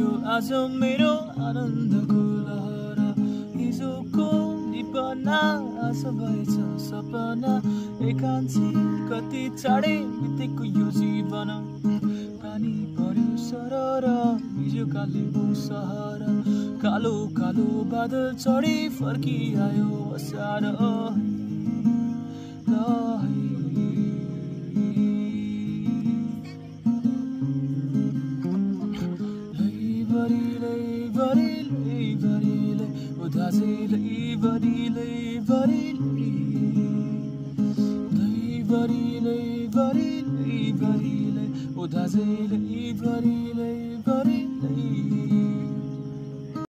थियो आज मेरो आनन्दको लहर हिजोको निपना आज भएछ सपना एकान्छी कति चाँडै बितेको यो जीवन पानी पर्यो सरर हिजो कालेबुङ सहर कालो कालो बादल चढी फर्किआयो असार Bari